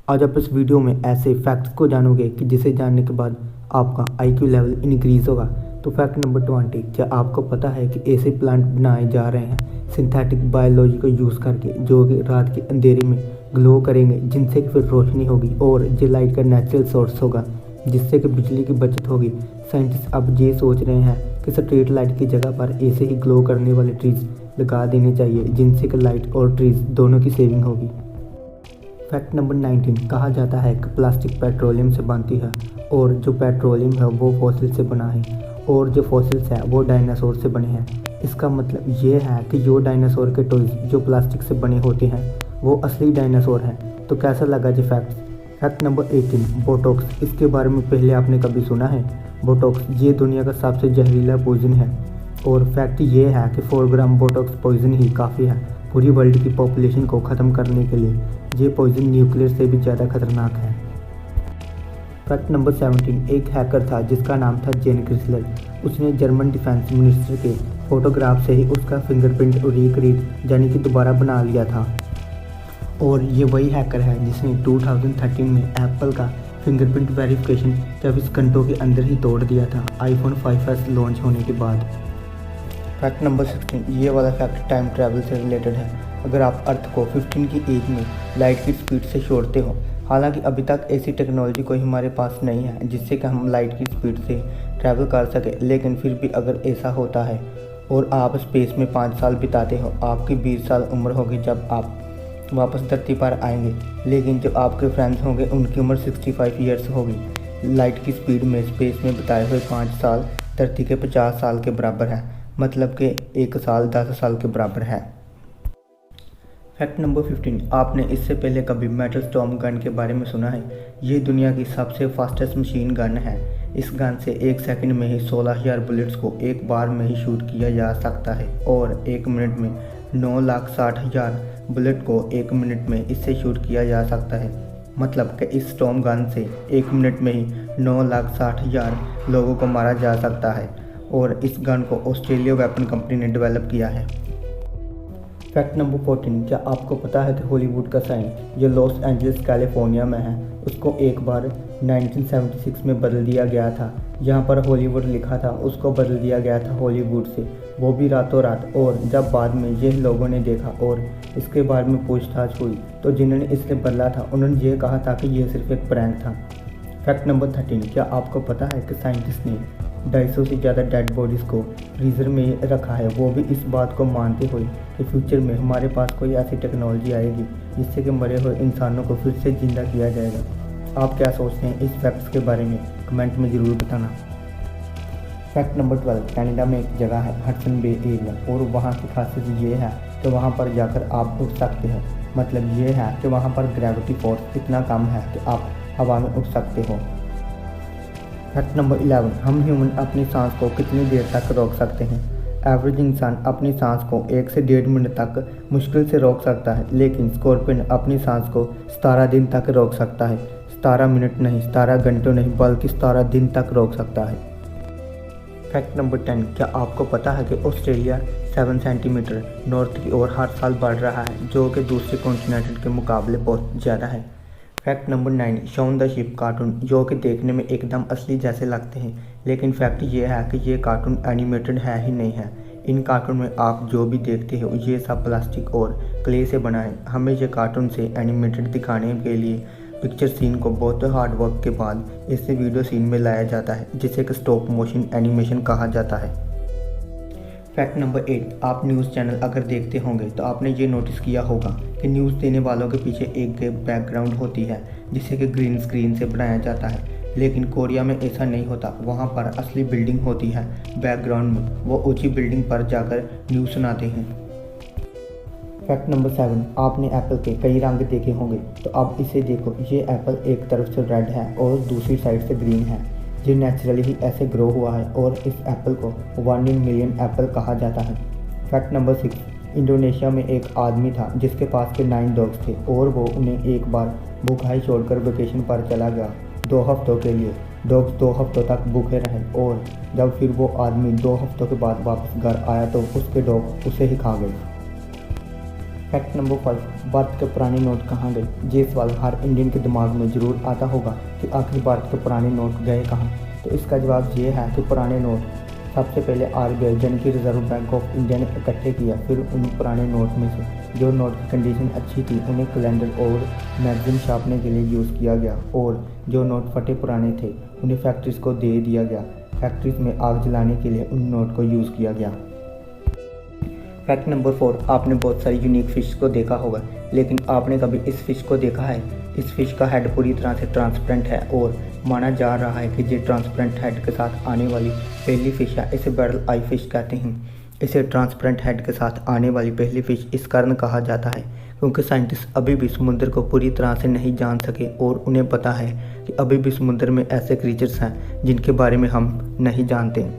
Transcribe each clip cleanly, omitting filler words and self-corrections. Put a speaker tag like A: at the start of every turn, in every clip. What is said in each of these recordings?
A: आज आप इस वीडियो में ऐसे फैक्ट्स को जानोगे कि जिसे जानने के बाद आपका आईक्यू लेवल इंक्रीज होगा। तो फैक्ट नंबर 20, क्या आपको पता है कि ऐसे प्लांट बनाए जा रहे हैं सिंथेटिक बायोलॉजी को यूज़ करके जो कि रात के अंधेरे में ग्लो करेंगे, जिनसे कि फिर रोशनी होगी और ये लाइट का नेचुरल सोर्स होगा, जिससे कि बिजली की बचत होगी। साइंटिस्ट अब ये सोच रहे हैं कि स्ट्रीट लाइट की जगह पर ऐसे ही ग्लो करने वाले ट्रीज लगा देने चाहिए, जिनसे कि लाइट और ट्रीज दोनों की सेविंग होगी। फैक्ट नंबर 19, कहा जाता है कि प्लास्टिक पेट्रोलियम से बनती है और जो पेट्रोलियम है वो फॉसिल से बना है और जो फॉसिल्स है वो डायनासोर से बने हैं। इसका मतलब ये है कि जो डायनासोर के टॉयज जो प्लास्टिक से बने होते हैं वो असली डायनासोर हैं। तो कैसा लगा जी फैक्ट। Fact number 18, Botox. इसके बारे में पहले आपने कभी सुना है? बोटॉक्स ये दुनिया का सबसे जहरीला पॉइजन है और फैक्ट ये है कि 4 ग्राम बोटॉक्स पॉइजन ही काफ़ी है पूरी वर्ल्ड की पॉपुलेशन को ख़त्म करने के लिए। ये पॉइजन न्यूक्लियर से भी ज़्यादा खतरनाक है। फैक्ट नंबर 17, एक हैकर था जिसका नाम था जेन क्रिसलर। उसने जर्मन डिफेंस मिनिस्टर के फोटोग्राफ से ही उसका फिंगरप्रिंट रिक्रिएट यानी कि दोबारा बना लिया था। और ये वही हैकर है जिसने 2013 में एप्पल का फिंगरप्रिंट वेरिफिकेशन 24 घंटों के अंदर ही तोड़ दिया था आईफोन 5s लॉन्च होने के बाद। फैक्ट नंबर 16, ये वाला फैक्ट टाइम ट्रैवल से रिलेटेड है। अगर आप अर्थ को 15 की एज में लाइट की स्पीड से छोड़ते हो, हालांकि अभी तक ऐसी टेक्नोलॉजी कोई हमारे पास नहीं है जिससे कि हम लाइट की स्पीड से ट्रैवल कर सके, लेकिन फिर भी अगर ऐसा होता है और आप स्पेस में 5 साल बिताते हो, आपकी 20 साल उम्र होगी जब आप वापस धरती पर आएंगे, लेकिन जो आपके फ्रेंड्स होंगे उनकी उम्र 65 ईयर्स होगी। लाइट की स्पीड में स्पेस में बिताए हुए 5 साल धरती के 50 साल के बराबर है, मतलब कि 1 साल 10 साल के बराबर है। फैक्ट नंबर 15, आपने इससे पहले कभी मेटल स्टॉर्म गन के बारे में सुना है? ये दुनिया की सबसे फास्टेस्ट मशीन गन है। इस गन से 1 सेकंड में ही 16,000 बुलेट्स को एक बार में ही शूट किया जा सकता है और 1 मिनट में 9,60,000 बुलेट को 1 मिनट में इससे शूट किया जा सकता है। मतलब कि इस स्टॉर्म गन से 1 मिनट में ही 9,60,000 लोगों को मारा जा सकता है और इस गन को ऑस्ट्रेलिया वेपन कंपनी ने डेवलप किया है। फैक्ट नंबर 14, क्या आपको पता है कि हॉलीवुड का साइन जो लॉस एंजलिस कैलिफोर्निया में है उसको एक बार 1976 में बदल दिया गया था। जहां पर हॉलीवुड लिखा था उसको बदल दिया गया था हॉलीवुड से, वो भी रातों रात। और जब बाद में यह लोगों ने देखा और इसके बारे में पूछताछ हुई तो जिन्होंने इसे बदला था उन्होंने ये कहा था कि यह सिर्फ एक प्रैंक था। फैक्ट नंबर 13, क्या आपको पता है कि साइंटिस्ट ने 250 से ज़्यादा डेड बॉडीज़ को फ्रीज़र में रखा है, वो भी इस बात को मानते हुए कि फ्यूचर में हमारे पास कोई ऐसी टेक्नोलॉजी आएगी जिससे कि मरे हुए इंसानों को फिर से जिंदा किया जाएगा। आप क्या सोचते हैं इस फैक्ट्स के बारे में? कमेंट में ज़रूर बताना। फैक्ट नंबर 12, कनाडा में एक जगह है हडसन बे एरिया और वहाँ की खासियत ये है कि वहाँ पर जाकर आप उड़ सकते हैं। मतलब ये है कि वहाँ पर ग्रेविटी फोर्स इतना कम है कि आप हवा में उड़ सकते हो। फैक्ट नंबर 11, हम ह्यूमन अपनी सांस को कितनी देर तक रोक सकते हैं? एवरेज इंसान अपनी सांस को 1 से 1.5 मिनट तक मुश्किल से रोक सकता है, लेकिन स्कॉर्पियन अपनी सांस को 17 दिन तक रोक सकता है। 17 मिनट नहीं, 17 घंटों नहीं, बल्कि 17 दिन तक रोक सकता है। फैक्ट नंबर 10, क्या आपको पता है कि ऑस्ट्रेलिया 7 सेंटीमीटर नॉर्थ की ओर हर साल बढ़ रहा है, जो कि दूसरे कॉन्टिनेंट के मुकाबले बहुत ज़्यादा है। Fact number 9, Shaun the ship cartoon जो कि देखने में एकदम असली जैसे लगते हैं, लेकिन फैक्ट ये है कि ये कार्टून एनिमेटेड है ही नहीं है। इन कार्टून में आप जो भी देखते हो ये सब प्लास्टिक और क्ले से बना है। हमें ये कार्टून से एनिमेटेड दिखाने के लिए पिक्चर सीन को बहुत हार्ड वर्क के बाद इसे वीडियो सीन में लाया जाता है, जिसे कि स्टॉप मोशन एनिमेशन कहा जाता है। फैक्ट नंबर 8, आप न्यूज़ चैनल अगर देखते होंगे तो आपने ये नोटिस किया होगा कि न्यूज़ देने वालों के पीछे एक बैकग्राउंड होती है जिसे कि ग्रीन स्क्रीन से बनाया जाता है, लेकिन कोरिया में ऐसा नहीं होता। वहाँ पर असली बिल्डिंग होती है बैकग्राउंड में, वो ऊंची बिल्डिंग पर जाकर न्यूज़ सुनाते हैं। फैक्ट नंबर 7, आपने एप्पल के कई रंग देखे होंगे, तो अब इसे देखो। ये एप्पल एक तरफ से रेड है और दूसरी साइड से ग्रीन है। ये नेचुरली ही ऐसे ग्रो हुआ है और इस एप्पल को 1 in million एप्पल कहा जाता है। फैक्ट नंबर 6, इंडोनेशिया में एक आदमी था जिसके पास के 9 डॉग्स थे और वो उन्हें एक बार भूखाई छोड़कर वेकेशन पर चला गया 2 हफ्तों के लिए। डॉग्स 2 हफ्तों तक भूखे रहे और जब फिर वो आदमी 2 हफ्तों के बाद वापस घर आया तो उसके डॉग उसे ही खा गए। फैक्ट नंबर 5, भारत के पुराने नोट कहाँ गए। ये सवाल हर इंडियन के दिमाग में ज़रूर आता होगा कि आखिर भारत के पुराने नोट गए कहाँ। तो इसका जवाब ये है कि पुराने नोट सबसे पहले RBI यानी कि रिजर्व बैंक ऑफ इंडिया ने इकट्ठे किया। फिर उन पुराने नोट में से जो नोट की कंडीशन अच्छी थी उन्हें कैलेंडर और मैगजीन छापने के लिए यूज़ किया गया, और जो नोट फटे पुराने थे उन्हें फैक्ट्रीज़ को दे दिया गया। फैक्ट्रीज़ में आग जलाने के लिए उन नोट को यूज़ किया गया। फैक्ट नंबर 4, आपने बहुत सारी यूनिक फ़िश को देखा होगा, लेकिन आपने कभी इस फ़िश को देखा है। इस फ़िश का हेड पूरी तरह से ट्रांसपेरेंट है और माना जा रहा है कि ये ट्रांसपेरेंट हेड के साथ आने वाली पहली फ़िश है। इसे बैरल आई फ़िश कहते हैं। इसे ट्रांसपेरेंट हेड के साथ आने वाली पहली फ़िश इस कारण कहा जाता है क्योंकि साइंटिस्ट अभी भी समुद्र को पूरी तरह से नहीं जान सके और उन्हें पता है कि अभी भी समुद्र में ऐसे क्रीचर्स हैं जिनके बारे में हम नहीं जानते।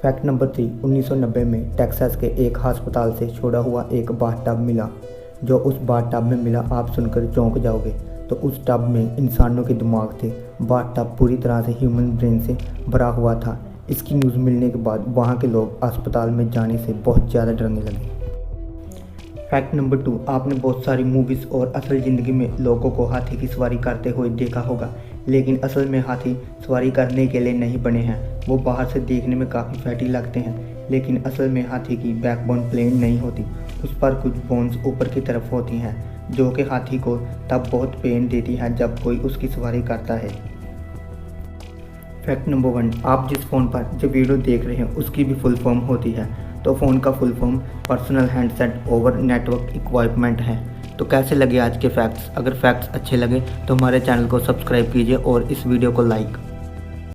A: फैक्ट नंबर 3, 1990 में टेक्सास के एक अस्पताल से छोड़ा हुआ एक बाथटब मिला। जो उस बाथटब में मिला आप सुनकर चौंक जाओगे। तो उस टब में इंसानों के दिमाग थे। बाथटब पूरी तरह से ह्यूमन ब्रेन से भरा हुआ था। इसकी न्यूज़ मिलने के बाद वहाँ के लोग अस्पताल में जाने से बहुत ज़्यादा डरने लगे। फैक्ट नंबर 2, आपने बहुत सारी मूवीज़ और असल ज़िंदगी में लोगों को हाथी की सवारी करते हुए देखा होगा, लेकिन असल में हाथी सवारी करने के लिए नहीं बने हैं। वो बाहर से देखने में काफ़ी फैटी लगते हैं, लेकिन असल में हाथी की बैकबोन प्लेन नहीं होती। उस पर कुछ बोन्स ऊपर की तरफ होती हैं जो कि हाथी को तब बहुत पेन देती है जब कोई उसकी सवारी करता है। फैक्ट नंबर 1, आप जिस फ़ोन पर जो वीडियो देख रहे हैं उसकी भी फुल फॉर्म होती है। तो फ़ोन का full form personal handset over network equipment है। तो कैसे लगे आज के फैक्ट्स। अगर फैक्ट्स अच्छे लगे तो हमारे चैनल को सब्सक्राइब कीजिए और इस वीडियो को लाइक